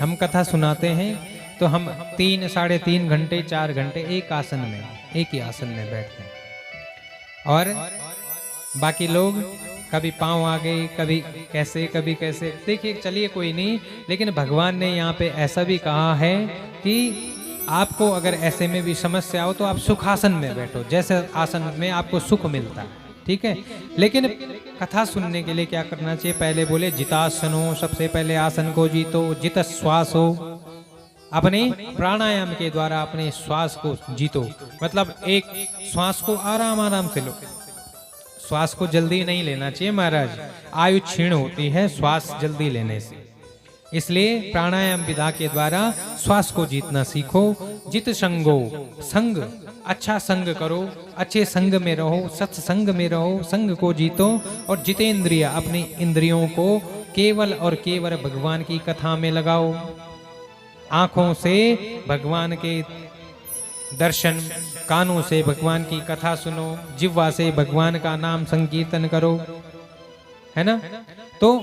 हम कथा सुनाते हैं तो हम 3, साढ़े 3 घंटे 4 घंटे एक आसन में, एक ही आसन में बैठते हैं, और बाकी लोग कभी पाँव आ गए, कभी कैसे। देखिए चलिए कोई नहीं, लेकिन भगवान ने यहाँ पे ऐसा भी कहा है कि आपको अगर ऐसे में भी समस्या हो तो आप सुखासन में बैठो, जैसे आसन में आपको सुख मिलता है, ठीक है। लेकिन कथा सुनने के लिए क्या करना चाहिए? पहले बोले जितासनो, सबसे पहले आसन को जीतो, जित श्वास हो, अपने प्राणायाम के द्वारा अपने श्वास को जीतो। मतलब एक श्वास को आराम आराम से लो, श्वास को जल्दी नहीं लेना चाहिए महाराज, आयु क्षीण होती है श्वास जल्दी लेने से। इसलिए प्राणायाम विधा के द्वारा श्वास को जीतना सीखो। जित संगो, संग, अच्छा संग करो, अच्छे संग में रहो, सत्संग में रहो, संग को जीतो। और जितेंद्रिय, अपनी इंद्रियों को केवल और केवल भगवान की कथा में लगाओ। आंखों से भगवान के दर्शन, कानों से भगवान की कथा सुनो, जिह्वा से भगवान का नाम संकीर्तन करो, है ना। तो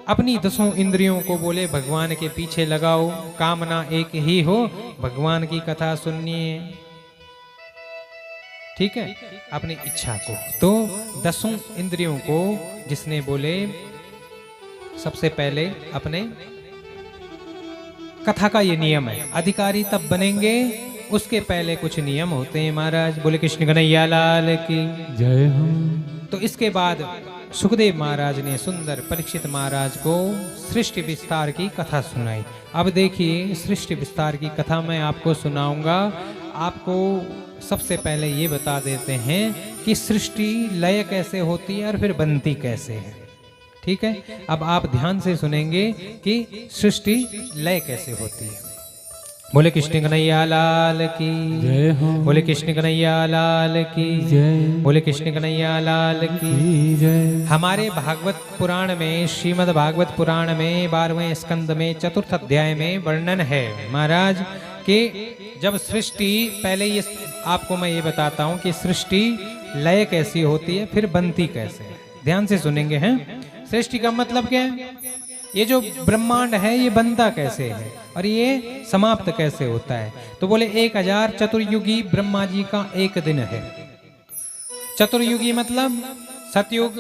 अपनी 10 इंद्रियों को बोले भगवान के पीछे लगाओ। कामना एक ही हो, भगवान की कथा सुननी है, ठीक है, अपनी इच्छा को। तो 10 इंद्रियों को जिसने बोले, सबसे पहले अपने कथा का ये नियम है, अधिकारी तब बनेंगे, उसके पहले कुछ नियम होते हैं महाराज। बोले कृष्ण कन्हैया लाल की जय हो। तो इसके बाद सुखदेव महाराज ने सुंदर परीक्षित महाराज को सृष्टि विस्तार की कथा सुनाई। अब देखिए सृष्टि विस्तार की कथा मैं आपको सुनाऊंगा। आपको सबसे पहले ये बता देते हैं कि सृष्टि लय कैसे होती है और फिर बनती कैसे है, ठीक है। अब आप ध्यान से सुनेंगे कि सृष्टि लय कैसे होती है। बोले कृष्ण कन्हैया लाल की जय हो। बोले कृष्ण कन्हैया लाल की जय। बोले कृष्ण कन्हैया लाल की जय। हमारे भागवत पुराण में, श्रीमद् भागवत पुराण में 12वें स्कंद में 4th अध्याय में वर्णन है महाराज कि जब सृष्टि, पहले ये आपको मैं ये बताता हूँ कि सृष्टि लय कैसी होती है, फिर बनती कैसे है। ध्यान से सुनेंगे हैं। सृष्टि का मतलब क्या है? ये जो ब्रह्मांड है ये बनता कैसे है और ये समाप्त कैसे होता है। तो बोले 1000 चतुर्युगी ब्रह्मा जी का एक दिन है। चतुर्युगी मतलब सतयुग,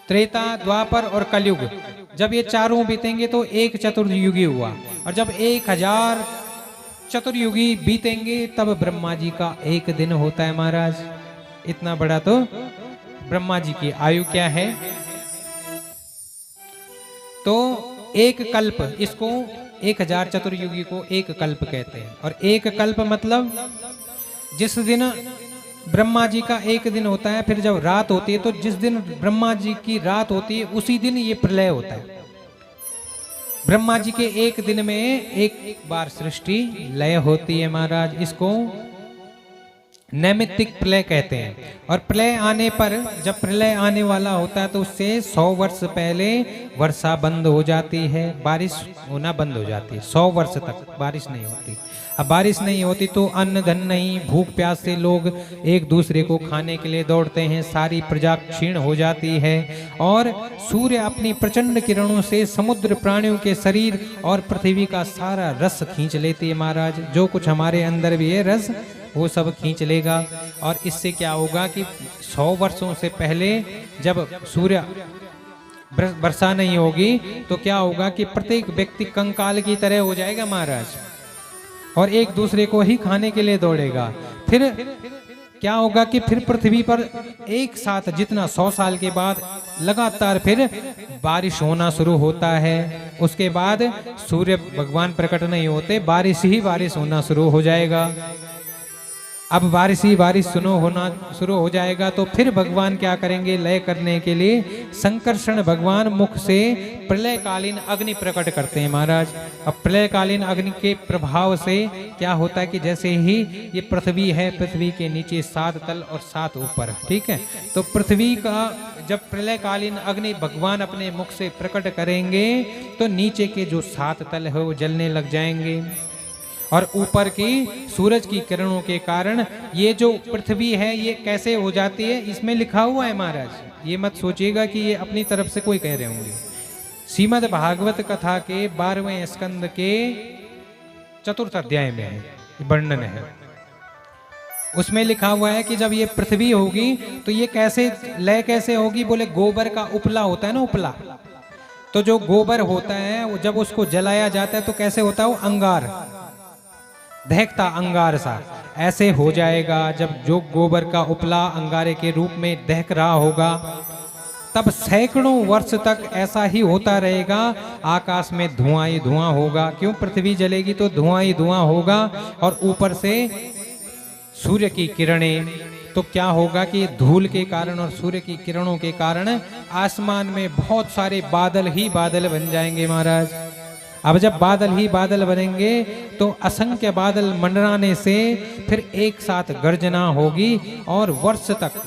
त्रेता, द्वापर और कलयुग। जब ये चारों बीतेंगे तो एक चतुर्युगी हुआ, और जब 1000 चतुर्युगी बीतेंगे तब ब्रह्मा जी का एक दिन होता है महाराज। इतना बड़ा तो ब्रह्मा जी की आयु क्या है। तो एक कल्प, इसको 1000 चतुर्युगी को एक कल्प कहते हैं। और एक कल्प मतलब जिस दिन ब्रह्मा जी का एक दिन होता है, फिर जब रात होती है तो जिस दिन ब्रह्मा जी की रात होती है उसी दिन ये प्रलय होता है। ब्रह्मा जी के एक दिन में एक बार सृष्टि लय होती है महाराज। इसको नैमित्तिक प्रलय कहते हैं। और प्रलय आने पर, जब प्रलय आने वाला होता है तो उससे 100 वर्ष पहले वर्षा बंद हो जाती है, बारिश होना बंद हो जाती है। 100 वर्ष तक बारिश नहीं होती। अब बारिश नहीं होती तो अन्न धन नहीं, भूख प्यास से लोग एक दूसरे को खाने के लिए दौड़ते हैं, सारी प्रजा क्षीण हो जाती है। और सूर्य अपनी प्रचंड किरणों से समुद्र प्राणियों के शरीर और पृथ्वी का सारा रस खींच लेती है महाराज। जो कुछ हमारे अंदर भी है रस, वो सब खींच लेगा। और इससे क्या होगा कि 100 वर्षों से पहले जब सूर्य वर्षा नहीं होगी तो क्या होगा कि प्रत्येक व्यक्ति कंकाल की तरह हो जाएगा महाराज, और एक दूसरे को ही खाने के लिए दौड़ेगा। फिर क्या होगा कि फिर पृथ्वी पर एक साथ जितना 100 साल के बाद लगातार फिर बारिश होना शुरू होता है। उसके बाद सूर्य भगवान प्रकट नहीं होते, बारिश ही बारिश होना शुरू हो जाएगा। अब बारिश ही बारिश होना शुरू हो जाएगा तो फिर भगवान क्या करेंगे? लय करने के लिए संकर्षण भगवान मुख से प्रलयकालीन अग्नि प्रकट करते हैं महाराज। अब प्रलयकालीन अग्नि के प्रभाव से क्या होता है कि जैसे ही ये पृथ्वी है, पृथ्वी के नीचे 7 तल और 7 ऊपर, ठीक है। तो पृथ्वी का जब प्रलयकालीन अग्नि भगवान अपने मुख से प्रकट करेंगे तो नीचे के जो 7 तल है वो जलने लग जाएंगे। और ऊपर की सूरज की किरणों के कारण ये जो पृथ्वी है ये कैसे हो जाती है, इसमें लिखा हुआ है महाराज। ये मत सोचिएगा कि ये अपनी तरफ से कोई कह रहे होंगे। श्रीमद् भागवत कथा के 12वें स्कंद के 4th अध्याय में है, वर्णन है। उसमें लिखा हुआ है कि जब ये पृथ्वी होगी तो ये कैसे लय कैसे होगी, बोले गोबर का उपला होता है ना, उपला। तो जो गोबर होता है वो जब उसको जलाया जाता है तो कैसे होता है, वो अंगार, दहकता अंगार सा ऐसे हो जाएगा। जब जो गोबर का उपला अंगारे के रूप में दहक रहा होगा तब सैकड़ों वर्ष तक ऐसा ही होता रहेगा। आकाश में धुआं ही धुआं होगा, क्यों, पृथ्वी जलेगी तो धुआं ही धुआं होगा। और ऊपर से सूर्य की किरणें, तो क्या होगा कि धूल के कारण और सूर्य की किरणों के कारण आसमान में बहुत सारे बादल ही बादल बन जाएंगे महाराज। अब जब बादल ही बादल बनेंगे तो असंख्य बादल मंडराने से फिर एक साथ गर्जना होगी और वर्ष तक,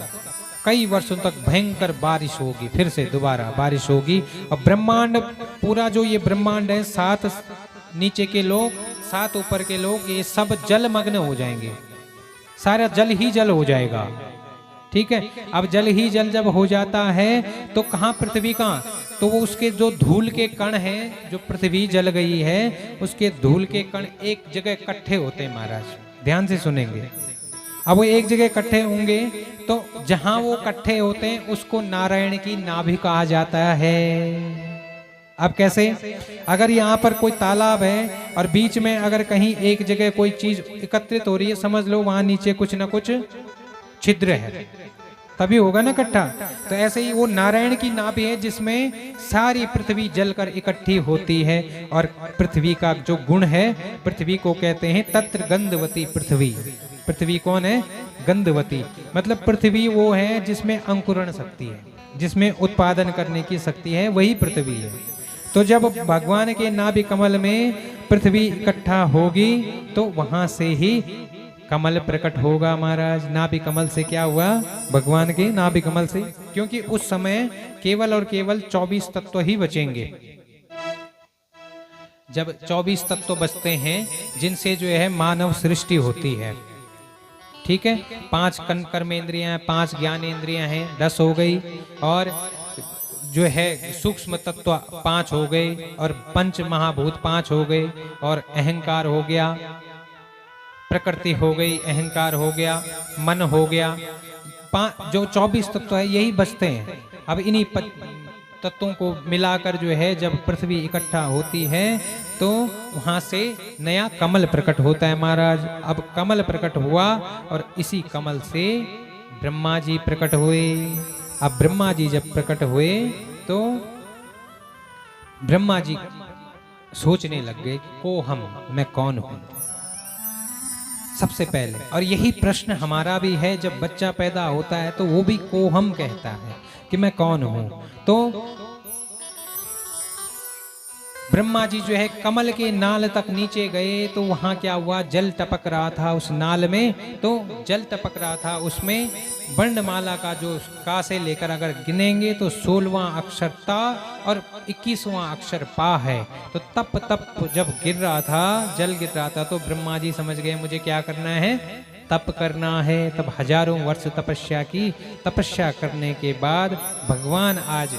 कई वर्षों तक भयंकर बारिश होगी, फिर से दोबारा बारिश होगी। और ब्रह्मांड पूरा जो ये ब्रह्मांड है, 7 नीचे के लोग 7 ऊपर के लोग, ये सब जलमग्न हो जाएंगे, सारा जल ही जल हो जाएगा। ठीक है, अब जल ही जल जब हो जाता है तो कहाँ पृथ्वी कहाँ, तो वो उसके जो धूल के कण हैं, जो पृथ्वी जल गई है उसके धूल के कण एक जगह इकट्ठे होते हैं महाराज, ध्यान से सुनेंगे। अब वो एक जगह इकट्ठे होंगे तो जहां वो इकट्ठे होते हैं उसको नारायण की नाभि कहा जाता है। अब कैसे, अगर यहाँ पर कोई तालाब है और बीच में अगर कहीं एक जगह कोई चीज एकत्रित हो रही है, समझ लो वहां नीचे कुछ ना कुछ छिद्र है, तभी होगा ना इकट्ठा। तो ऐसे ही वो नारायण की नाभि है जिसमें सारी पृथ्वी जलकर इकट्ठी होती है। और पृथ्वी का जो गुण है, पृथ्वी को कहते हैं तत्र गंधवती पृथ्वी। पृथ्वी कौन है, गंधवती, मतलब पृथ्वी वो है जिसमें अंकुरण शक्ति है, जिसमें उत्पादन करने की शक्ति है, वही पृथ्वी है। तो जब भगवान के नाभि कमल में पृथ्वी इकट्ठा होगी तो वहां से ही कमल प्रकट होगा महाराज। नाभि कमल से क्या हुआ, भगवान के नाभि कमल से, क्योंकि उस समय केवल और केवल 24 तत्व ही बचेंगे। जब 24 तत्व बचते हैं जिनसे जो है मानव सृष्टि होती है, ठीक है, 5 कर्मेंद्रियां, 5 ज्ञानेंद्रियां हैं, 10 हो गई, और जो है सूक्ष्म तत्व 5 हो गए, और पंच महाभूत 5 हो गए, और अहंकार हो गया, प्रकृति हो गई, अहंकार हो गया, मन हो गया, जो 24 तत्व है यही बचते हैं। अब इन्हीं तत्वों को मिलाकर जो है जब पृथ्वी इकट्ठा होती है तो वहां से नया कमल प्रकट होता है महाराज। अब कमल प्रकट हुआ और इसी कमल से ब्रह्मा जी प्रकट हुए। अब ब्रह्मा जी जब प्रकट हुए तो ब्रह्मा जी सोचने लग गए को हम, मैं कौन हूं सबसे पहले। और यही प्रश्न हमारा भी है, जब बच्चा पैदा होता है तो वो भी को हम कहता है कि मैं कौन हूं। तो ब्रह्मा जी जो है कमल के नाल तक नीचे गए तो वहां क्या हुआ, जल टपक रहा था उस नाल में, तो जल टपक रहा था, उसमें वर्णमाला का जो का से लेकर अगर गिनेंगे तो 16वां अक्षर ता और 21वां अक्षर पा है। तो तप तप जब गिर रहा था, जल गिर रहा था, तो ब्रह्मा जी समझ गए मुझे क्या करना है, तप करना है। तब हजारों वर्ष तपस्या की, तपस्या करने के बाद भगवान आज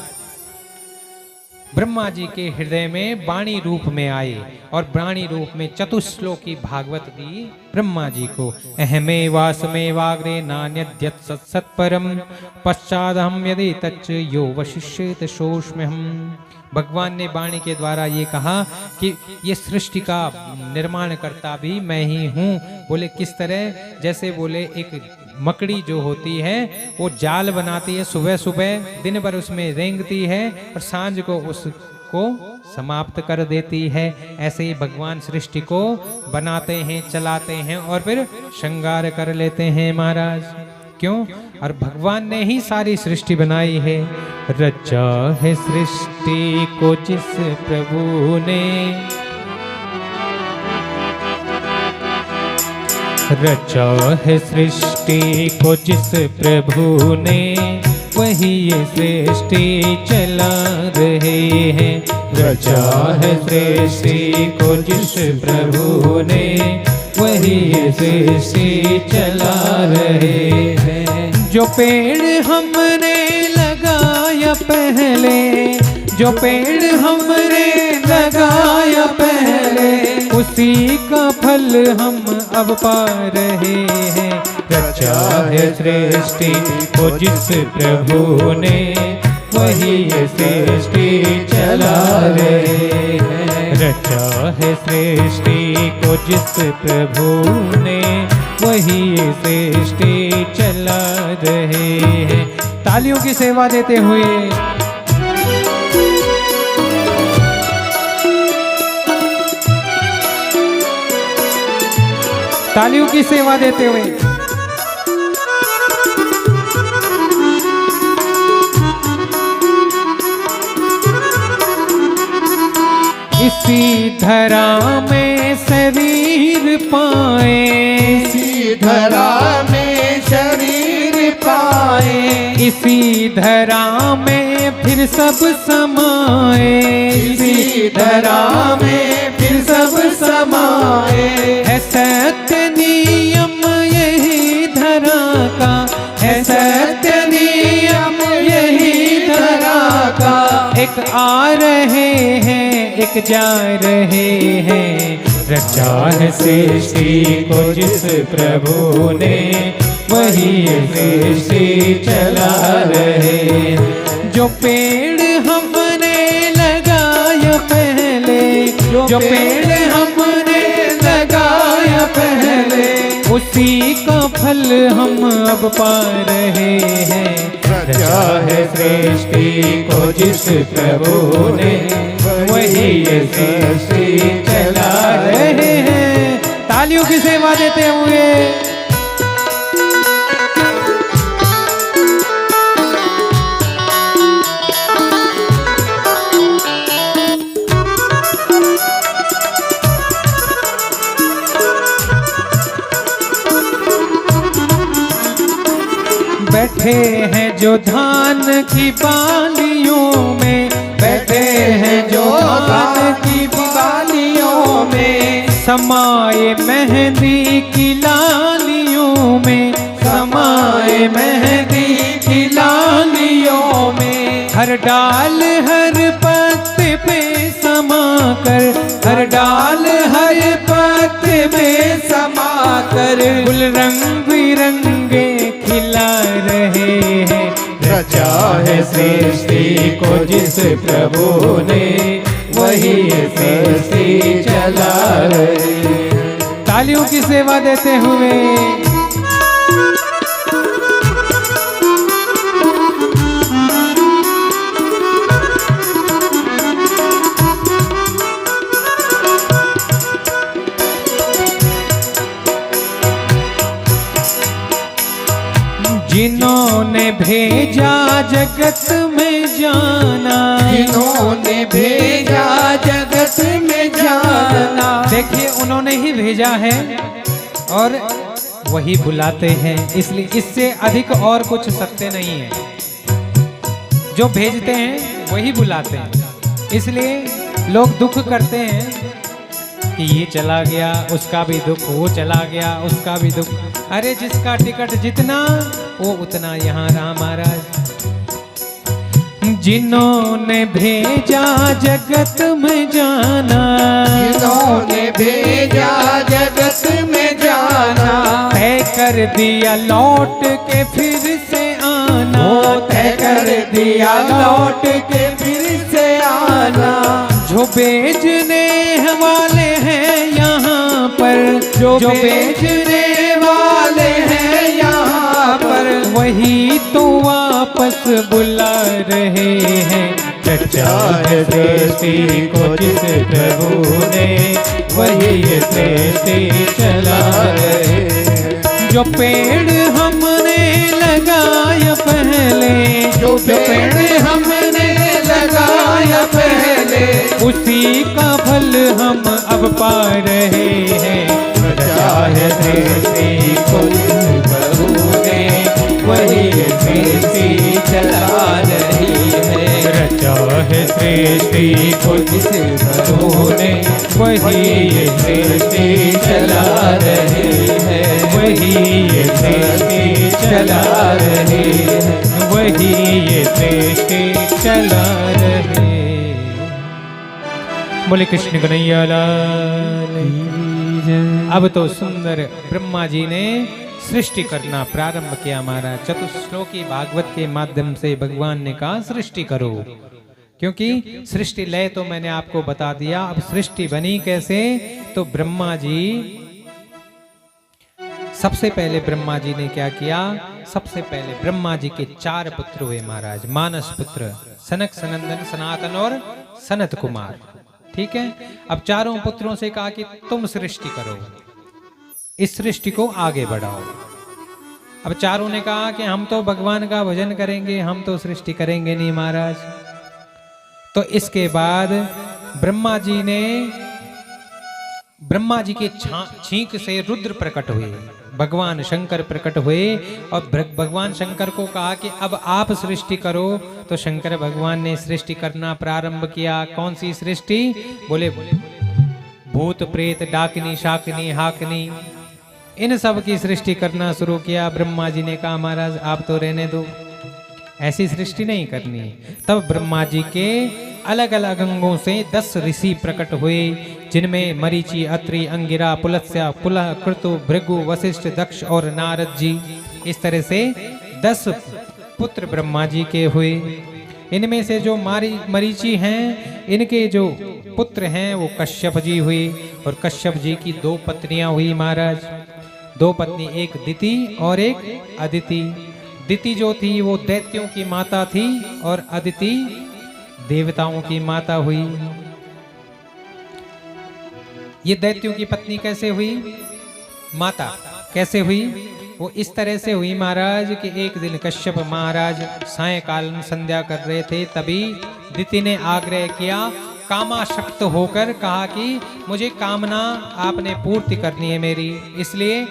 ब्रह्मा जी के हृदय में वाणी रूप में आए और वाणी रूप में चतुश्लोकी भागवत दी ब्रह्मा जी को। अहमे वासमे वाग्रे नान्यद्यत् सत्सत्परम पश्चादहम यदि तच्च यो वशिष्येत सोऽस्म्यहम्। भगवान ने वाणी के द्वारा ये कहा कि ये सृष्टि का निर्माण करता भी मैं ही हूँ। बोले किस तरह, जैसे बोले एक मकड़ी जो होती है वो जाल बनाती है, सुबह सुबह दिन भर उसमें रेंगती है और सांझ को उसको समाप्त कर देती है। ऐसे ही भगवान सृष्टि को बनाते हैं, चलाते हैं और फिर श्रृंगार कर लेते हैं महाराज। क्यों? और भगवान ने ही सारी सृष्टि बनाई है। रचा है सृष्टि को जिस प्रभु ने, रचा है सृष्टि को जिस प्रभु ने, वही ये सृष्टि चला रहे हैं। रचा है सृष्टि को जिस प्रभु ने, वही ये सृष्टि चला रहे हैं। जो पेड़ हमने लगाया पहले, जो पेड़ हमने लगाया पहले उसी का फल हम अब पा रहे हैं। रचा है सृष्टि को जिस प्रभु ने वही ये सृष्टि चला रहे हैं। रचा है सृष्टि को जिस प्रभु ने वही ये सृष्टि चला रहे हैं। तालियों की सेवा देते हुए तालियों की सेवा देते हुए इसी धरा में शरीर पाए, इसी धरा में शरीर पाए, इसी धरा में फिर सब समाए, इसी धरा में फिर सब समाए। है सत्य नियम यही धरा का, है सत्य नियम यही धरा का। एक आ रहे हैं एक जा रहे हैं। रचा है सृष्टि को जिस प्रभु ने वही सृष्टि चला रहे हैं। जो पेड़ हमने लगाया पहले, जो पेड़ हमने लगाया पहले उसी का फल हम अब पा रहे हैं। रचा है सृष्टि को जिस प्रभु ने वही ये सृष्टि चला रहे हैं। तालियों की सेवा देते हुए बैठे हैं जो धान की बालियों में, बैठे हैं जो धान की बालियों में, समाए मेहंदी की लालियों में, समाए मेहंदी की लालियों में। हर डाल हर पत्ते पे समा कर, हर डाल हर पत्ते पे समा कर गुल रंग बिरंगे खिला रहे हैं। रचा है सृष्टि को जिस प्रभु ने वही सृष्टि चला रहे हैं। तालियों की सेवा देते हुए जिन्होंने भेजा जगत में जाना, जिन्होंने भेजा जगत में जाना। देखिए उन्होंने ही भेजा है और वही बुलाते हैं, इसलिए इससे अधिक और कुछ सत्य नहीं है। जो भेजते हैं वही बुलाते हैं, इसलिए लोग दुख करते हैं कि ये चला गया उसका भी दुख, वो चला गया उसका भी दुख। अरे जिसका टिकट जितना वो उतना यहाँ रहा महाराज। जिन्होंने भेजा जगत में जाना, जिन्होंने भेजा जगत में जाना। तय कर दिया लौट के फिर से आना, तय कर दिया लौट के फिर से आना। जो बेचने वाले हैं यहाँ पर, जो बेचने वाले हैं यहाँ पर वही तो वापस बुला रहे हैं। रचा है सृष्टि को जिस प्रभु ने वही सृष्टि चला रहे हैं। जो पेड़ हमने लगाया पहले, जो पेड़ हमने लगाया पहले उसी का फल हम अब पा रहे हैं। रचा है सृष्टि को जिस प्रभु ने वही सृष्टि चला रही है। रचा है सृष्टि को जिस प्रभु ने वही सृष्टि चला रही है। वही सृष्टि चला रही है, वही सृष्टि चला रही है। बोले कृष्ण कन्हैया लाल। अब तो सुंदर ब्रह्मा जी ने सृष्टि करना प्रारंभ किया महाराज। चतुश्लोकी भागवत के माध्यम से भगवान ने कहा सृष्टि करो, क्योंकि सृष्टि लय तो मैंने आपको बता दिया। अब सृष्टि बनी कैसे, तो ब्रह्मा जी, सबसे पहले ब्रह्मा जी ने क्या किया, सबसे पहले ब्रह्मा जी के 4 पुत्र हुए महाराज। मानस पुत्र सनक, सनंदन, सनातन और सनत कुमार। ठीक है। अब चारों पुत्रों से कहा कि तुम सृष्टि करो, इस सृष्टि को आगे बढ़ाओ। अब चारों ने कहा कि हम तो भगवान का भजन करेंगे, हम तो सृष्टि करेंगे नहीं महाराज। तो इसके बाद ब्रह्मा जी के छींक से रुद्र प्रकट हुए, भगवान शंकर प्रकट हुए और भगवान शंकर को कहा कि अब आप सृष्टि करो। तो शंकर भगवान ने सृष्टि करना प्रारंभ किया। कौन सी सृष्टि, बोले भूत प्रेत डाकिनी शाकिनी हाकिनी, इन सब की सृष्टि करना शुरू किया। ब्रह्मा जी ने कहा महाराज आप तो रहने दो, ऐसी सृष्टि नहीं करनी। तब ब्रह्मा जी के अलग अलग अंगों से 10 ऋषि प्रकट हुए, जिनमें मरीचि, अत्रि, अंगिरा, पुलत्स्य, पुलह, क्रतु, भृगु, वशिष्ठ, दक्ष और नारद जी। इस तरह से 10 पुत्र ब्रह्मा जी के हुए। इनमें से जो मरीचि हैं, इनके जो पुत्र हैं वो कश्यप जी हुए, और कश्यप जी की 2 पत्नियां हुई महाराज। 2 पत्नी, एक दिति और एक अदिति। दिति जो थी वो दैत्यों की माता थी और अदिति देवताओं की माता हुई। ये दैत्यों की पत्नी कैसे हुई, माता कैसे हुई, वो इस तरह से हुई महाराज कि एक दिन कश्यप महाराज सायंकाल संध्या कर रहे थे, तभी दिति ने आग्रह किया, कामाशक्त होकर कहा कि मुझे कामना आपने पूर्ति करनी है मेरी। इसलिए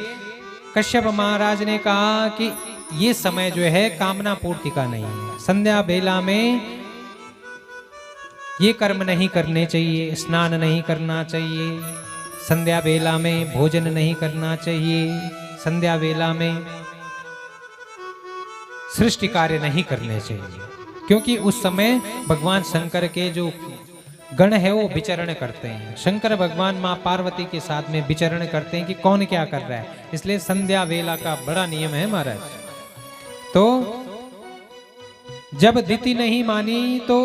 कश्यप महाराज ने कहा कि ये समय जो है कामना पूर्ति का नहीं है, संध्या बेला में ये कर्म नहीं करने चाहिए, स्नान नहीं करना चाहिए, संध्या बेला में भोजन नहीं करना चाहिए, संध्या बेला में सृष्टि कार्य नहीं करने चाहिए, क्योंकि उस समय भगवान शंकर के जो गण है वो विचरण करते हैं। शंकर भगवान माँ पार्वती के साथ में विचरण करते हैं कि कौन क्या कर रहा है, इसलिए संध्या बेला का बड़ा नियम है महाराज। तो जब दिति नहीं मानी तो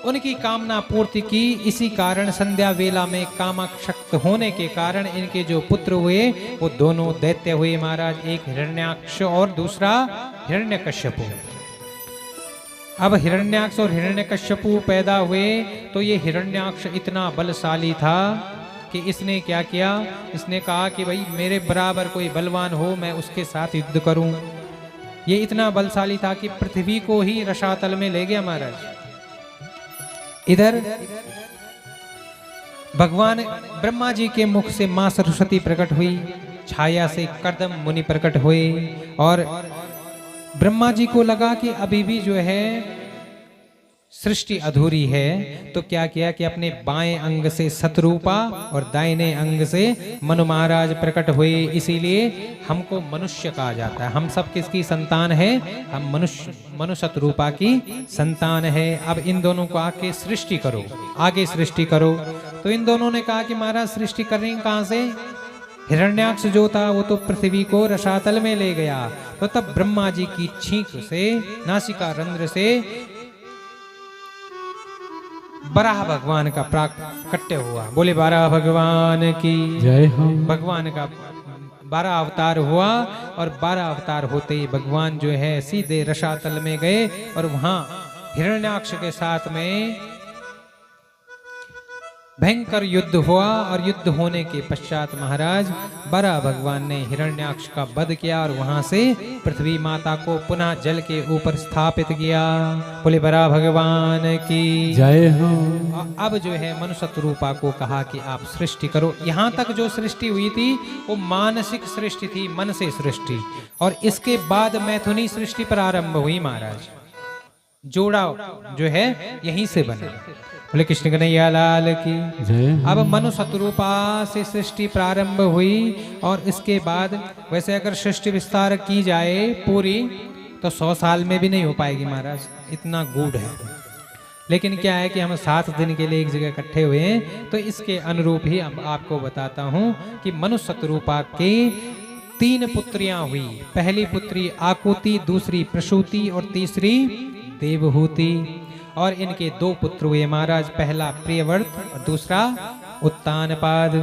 उनकी कामना पूर्ति की, इसी कारण संध्या वेला में कामाशक्त होने के कारण इनके जो पुत्र हुए वो दोनों दैत्य हुए महाराज, एक हिरण्याक्ष और दूसरा हिरण्यकश्यप। अब हिरण्याक्ष और हिरण्यकश्यपु पैदा हुए तो ये हिरण्याक्ष इतना बलशाली था कि इसने क्या किया, इसने कहा कि भाई मेरे बराबर कोई बलवान हो मैं उसके साथ युद्ध करूं। ये इतना बलशाली था कि पृथ्वी को ही रसातल में ले गया महाराज। इधर भगवान ब्रह्मा जी के मुख से मां सरस्वती प्रकट हुई, छाया से कर्दम मुनि प्रकट हुए, और ब्रह्मा जी को लगा कि अभी भी जो है सृष्टि अधूरी है, तो क्या किया कि अपने बाएं अंग से सतरूपा और दाहिने अंग से मनु महाराज प्रकट हुए। इसीलिए हमको मनुष्य कहा जाता है। हम सब किसकी संतान है, हम मनु सतरूपा की संतान है। अब इन दोनों को आके सृष्टि करो, आगे सृष्टि करो। तो इन दोनों ने कहा कि महाराज सृष्टि करेंगे कहां से, हिरण्याक्ष जो था वो तो पृथ्वी को रसातल में ले गया। तो तब ब्रह्मा जी की छींक से, नासिका रंध्र से बराह भगवान का प्राकट्य हुआ। बोले बराह भगवान की जय हो। भगवान का 12 अवतार हुआ, और 12 अवतार होते ही भगवान जो है सीधे रसातल में गए, और वहां हिरण्याक्ष के साथ में भयंकर युद्ध हुआ। और युद्ध होने के पश्चात महाराज बराह भगवान ने हिरण्याक्ष का वध किया, और वहां से पृथ्वी माता को पुनः जल के ऊपर स्थापित किया। बोले बराह भगवान की जय हो। अब जो है मनुष्य रूपा को कहा कि आप सृष्टि करो। यहाँ तक जो सृष्टि हुई थी वो मानसिक सृष्टि थी, मन से सृष्टि, और इसके बाद मैथुनी सृष्टि प्रारंभ हुई महाराज। जोड़ा जो है यहीं से बना। बोले कृष्ण कन्हैया लाल की जय। अब मनु शतरूपा से सृष्टि प्रारंभ हुई, और इसके बाद वैसे अगर सृष्टि विस्तार की जाए पूरी तो 100 साल में भी नहीं हो पाएगी महाराज, इतना गूढ़ है। लेकिन क्या है कि हम 7 दिन के लिए एक जगह इकट्ठे हुए हैं, तो इसके अनुरूप ही अब आपको बताता हूं कि मनु शतरूपा के 3 पुत्रियां हुई। पहली पुत्री आकुति, दूसरी प्रसूति और तीसरी देवहूति। और इनके 2 पुत्र हुए महाराज, पहला प्रियव्रत और दूसरा उत्तानपाद।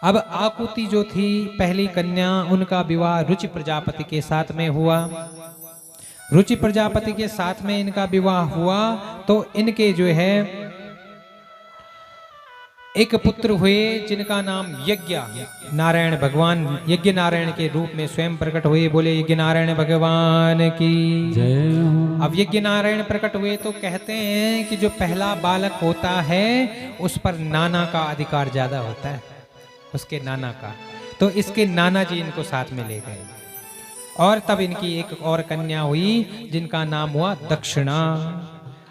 अब आकुति जो थी पहली कन्या, उनका विवाह रुचि प्रजापति के साथ में हुआ। रुचि प्रजापति के साथ में इनका विवाह हुआ तो इनके जो है एक पुत्र हुए जिनका नाम यज्ञ नारायण, भगवान यज्ञ नारायण के रूप में स्वयं प्रकट हुए। बोले यज्ञ नारायण भगवान की जय। अब यज्ञ नारायण प्रकट हुए तो कहते हैं कि जो पहला बालक होता है उस पर नाना का अधिकार ज्यादा होता है, उसके नाना का। तो इसके नाना जी इनको साथ में ले गए और तब इनकी एक और कन्या हुई जिनका नाम हुआ दक्षिणा।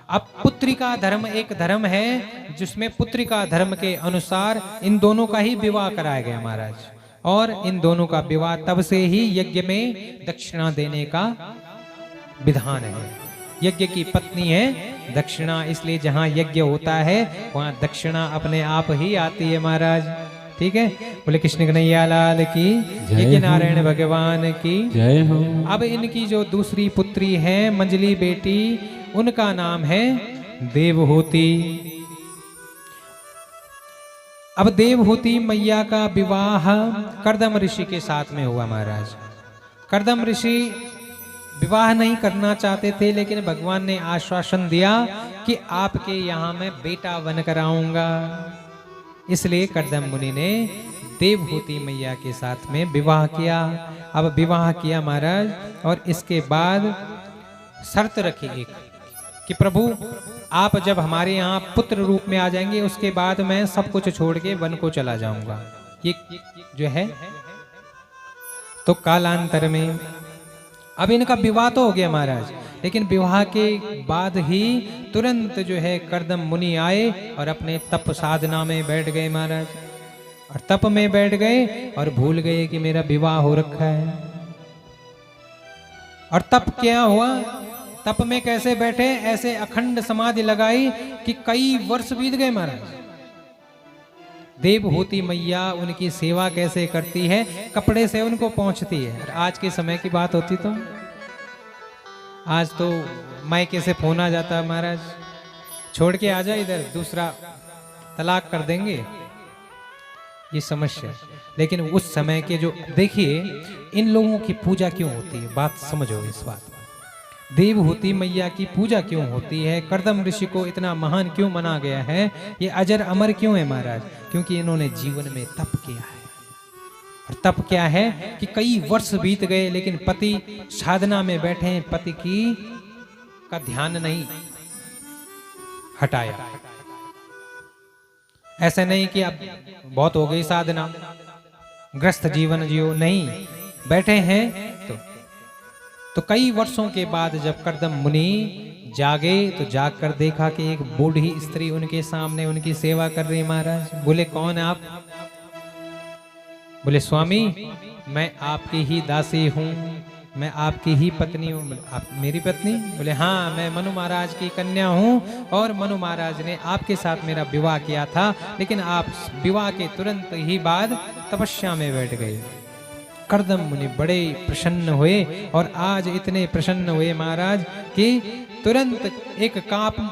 अब पुत्री का धर्म एक धर्म है जिसमें पुत्री का धर्म के अनुसार इन दोनों का ही विवाह कराया गया महाराज। और इन दोनों का विवाह तब से ही यज्ञ में दक्षिणा देने का विधान है। यज्ञ की पत्नी है दक्षिणा, इसलिए जहां यज्ञ होता है वहां दक्षिणा अपने आप ही आती है महाराज। ठीक है, बोले कृष्ण कन्हैया लाल की, यज्ञ नारायण भगवान की जय हो। अब इनकी जो दूसरी पुत्री है मंजली बेटी, उनका नाम है देवहूति। अब देवहूति मैया का विवाह कर्दम ऋषि के साथ में हुआ महाराज। कर्दम ऋषि विवाह नहीं करना चाहते थे, लेकिन भगवान ने आश्वासन दिया कि आपके यहाँ मैं बेटा बनकर आऊंगा। इसलिए कर्दम मुनि ने देवहूति मैया के साथ में विवाह किया। अब विवाह किया महाराज और इसके बाद शर्त रखी एक कि प्रभु आप जब हमारे यहाँ पुत्र रूप में आ जाएंगे उसके बाद मैं सब कुछ छोड़ के वन को चला जाऊंगा। ये जो है तो कालांतर में अब इनका विवाह तो हो गया महाराज, लेकिन विवाह के बाद ही तुरंत जो है कर्दम मुनि आए और अपने तप साधना में बैठ गए महाराज। और तप में बैठ गए और भूल गए कि मेरा विवाह हो रखा है। और तप क्या हुआ, तप में कैसे बैठे, ऐसे अखंड समाधि लगाई कि कई वर्ष बीत गए महाराज। देवहूति मैया उनकी सेवा कैसे करती है, कपड़े से उनको पहुंचती है। आज के समय की बात होती तो आज तो मायके से फोन आ जाता महाराज, छोड़ के आ जा इधर, दूसरा तलाक कर देंगे, ये समस्या। लेकिन उस समय के जो देखिए इन लोगों की पूजा क्यों होती है, बात समझो इस बात। देवहूति मैया की पूजा क्यों होती है, कर्दम ऋषि को इतना महान क्यों माना गया है, ये अजर अमर क्यों है महाराज? क्योंकि इन्होंने जीवन में तप किया है। और तप क्या है कि कई वर्ष बीत गए लेकिन पति साधना में बैठे हैं, पति की का ध्यान नहीं हटाया। ऐसा नहीं कि अब बहुत हो गई साधना, ग्रस्त जीवन जियो, नहीं, बैठे हैं तो कई वर्षों के बाद जब कर्दम मुनि जागे तो जागकर देखा कि एक बूढ़ी स्त्री उनके सामने उनकी सेवा कर रही है महाराज। बोले कौन है आप? बोले स्वामी मैं आपकी ही दासी हूँ, मैं आपकी ही पत्नी हूँ। आप मेरी पत्नी? बोले हाँ, मैं मनु महाराज की कन्या हूँ और मनु महाराज ने आपके साथ मेरा विवाह किया था, लेकिन आप विवाह के तुरंत ही बाद तपस्या में बैठ गए। कर्दम मुनि बड़े प्रसन्न हुए और आज इतने प्रसन्न हुए महाराज कि तुरंत एक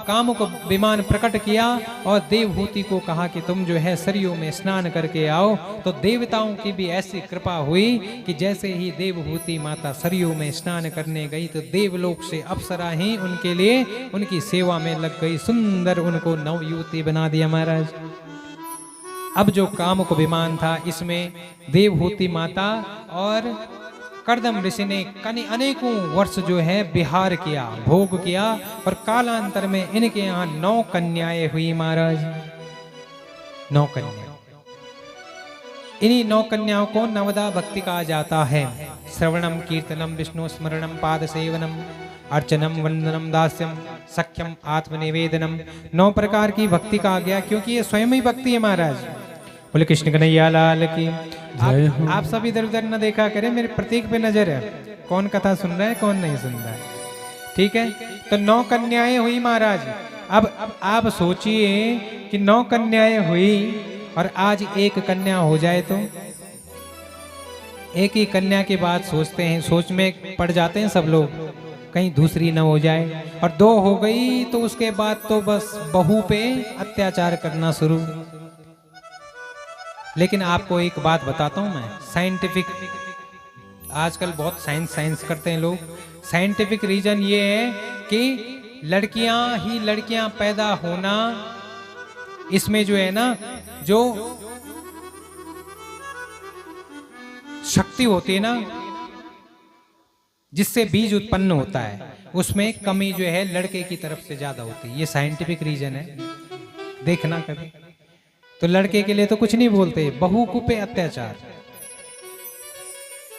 कामुक विमान प्रकट किया और देवहूति को कहा कि तुम जो है सरयू में स्नान करके आओ। तो देवताओं की भी ऐसी कृपा हुई कि जैसे ही देवहूति माता सरयू में स्नान करने गई तो देवलोक से अप्सरा ही उनके लिए उनकी सेवा में लग गई, सुंदर उनको नवयुवती बना दिया महाराज। अब जो कामुक विमान था इसमें देवहूति माता और कर्दम ऋषि ने अनेकों वर्ष जो है विहार किया, भोग किया और कालांतर में इनके यहाँ 9 कन्याएं हुई महाराज। 9 कन्या, इन्हीं 9 कन्याओं को नवदा भक्ति कहा जाता है। श्रवणम कीर्तनम विष्णु स्मरणम पाद सेवनम अर्चनम वंदनम दास्यम सख्यम आत्मनिवेदनम। 9 प्रकार की भक्ति कहा गया क्योंकि ये स्वयं ही भक्ति है महाराज। बोले कृष्ण कन्हैया लाल की। आप सब इधर उधर न देखा करें, मेरे प्रतीक पे नजर है, कौन कथा सुन रहा है कौन नहीं सुन रहा है। ठीक है, तो 9 कन्याएं हुई महाराज। अब आप सोचिए कि 9 कन्याएं हुई और आज एक कन्या हो जाए तो एक ही कन्या की बात सोचते हैं, सोच में पड़ जाते हैं सब लोग, कहीं दूसरी न हो जाए। और 2 हो गई तो उसके बाद तो बस बहू पे अत्याचार करना शुरू। लेकिन आपको एक बात बताता हूं मैं, साइंटिफिक, आजकल बहुत साइंस करते हैं लोग। साइंटिफिक रीजन ये है कि लड़कियां पैदा होना, इसमें जो है ना, जो शक्ति होती है ना जिससे बीज उत्पन्न होता है, उसमें कमी जो है लड़के की तरफ से ज्यादा होती है। ये साइंटिफिक रीजन है, देखना कभी। तो लड़के के लिए तो कुछ नहीं बोलते, बहू को पे अत्याचार।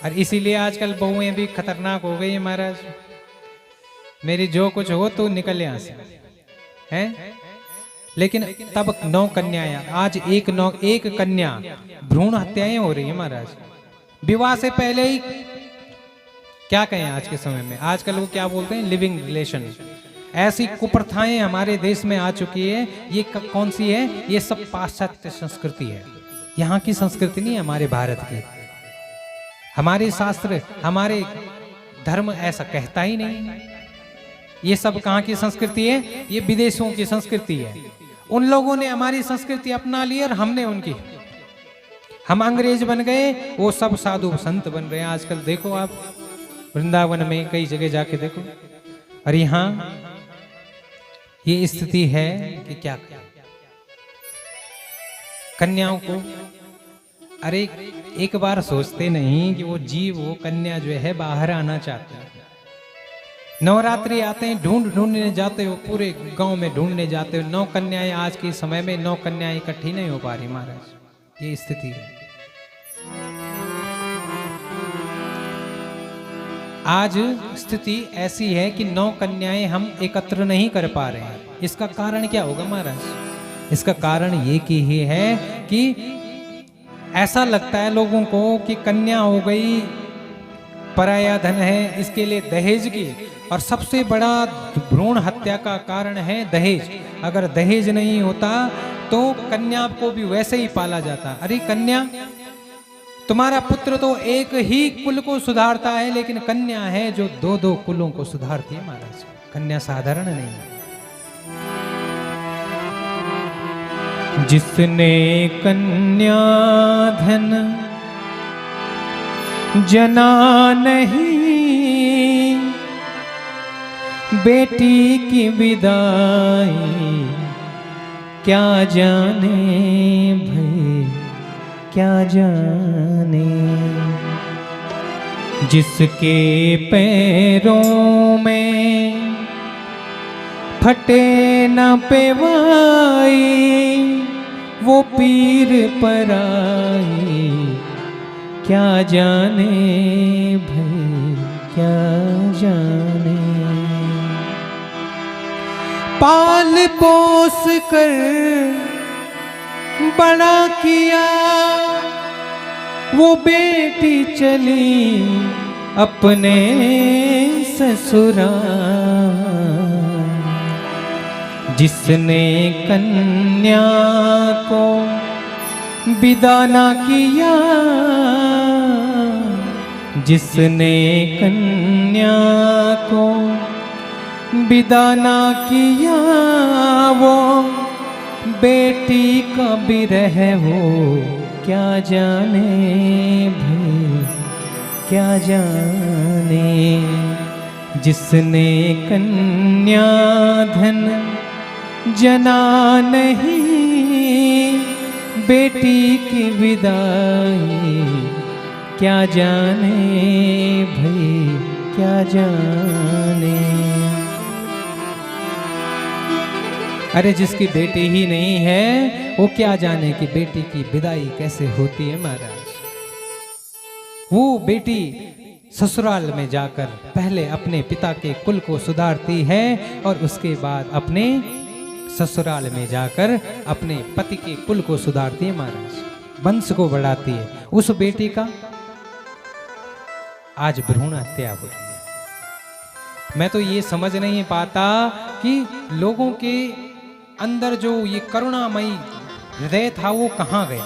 और इसीलिए आजकल बहुएं भी खतरनाक हो गई है महाराज। मेरी जो कुछ हो तो निकल यहां से, हैं? लेकिन तब 9 कन्याएं, आज एक कन्या, भ्रूण हत्याएं हो रही है महाराज। विवाह से पहले ही, क्या कहें आज के समय में, आजकल वो क्या बोलते हैं, लिविंग रिलेशन। ऐसी कुप्रथाएं हमारे देश में आ चुकी है। ये कौन सी है? ये सब पाश्चात्य संस्कृति है, यहाँ की संस्कृति नहीं, हमारे भारत की। हमारे शास्त्र, हमारे धर्म ऐसा कहता ही नहीं। ये सब कहाँ की संस्कृति है? ये विदेशों की संस्कृति है। उन लोगों ने हमारी संस्कृति अपना ली और हमने उनकी। हम अंग्रेज बन गए, वो सब साधु संत बन रहे हैं आजकल। देखो आप वृंदावन में कई जगह जाके देखो। और यहाँ ये स्थिति है कि क्या कन्याओं को, अरे एक बार सोचते नहीं कि वो जीव, वो कन्या जो है बाहर आना चाहते हैं। नवरात्रि आते हैं, ढूंढने जाते हो, पूरे गांव में ढूंढने जाते हो। 9 कन्याएं, आज के समय में 9 कन्याएं इकट्ठी नहीं हो पा रही महाराज। ये स्थिति है आज। स्थिति ऐसी है कि 9 कन्याएं हम एकत्र नहीं कर पा रहे हैं। इसका कारण क्या होगा महाराज? इसका कारण ये कि ही है कि ऐसा लगता है लोगों को कि कन्या हो गई, पराया धन है, इसके लिए दहेज की। और सबसे बड़ा भ्रूण हत्या का कारण है दहेज। अगर दहेज नहीं होता तो कन्या को भी वैसे ही पाला जाता। अरे कन्या, तुम्हारा पुत्र तो एक ही कुल को सुधारता है, लेकिन कन्या है जो 2-2 कुलों को सुधारती है महाराज। कन्या साधारण नहीं है। जिसने कन्या धन जना नहीं, बेटी की विदाई क्या जाने भाई, क्या जाने। जिसके पैरों में फटे न पेवाई, वो पीर पराई क्या जाने भाई, क्या जाने। पाल पोस कर बड़ा किया, वो बेटी चली अपने ससुराल। जिसने कन्या को विदा ना किया, जिसने कन्या को विदा ना किया, वो बेटी का बिरह वो क्या जाने भाई, क्या जाने। जिसने कन्या धन जना नहीं, बेटी की विदाई क्या जाने भाई, क्या जाने। अरे जिसकी बेटी ही नहीं है, वो क्या जाने कि बेटी की विदाई कैसे होती है महाराज। वो बेटी ससुराल में जाकर पहले अपने पिता के कुल को सुधारती है और उसके बाद अपने ससुराल में जाकर अपने पति के कुल को सुधारती है महाराज, वंश को बढ़ाती है। उस बेटी का आज भ्रूण हत्या हो रही है। मैं तो ये समझ नहीं पाता कि लोगों के अंदर जो ये करुणामयी हृदय था वो कहाँ गया।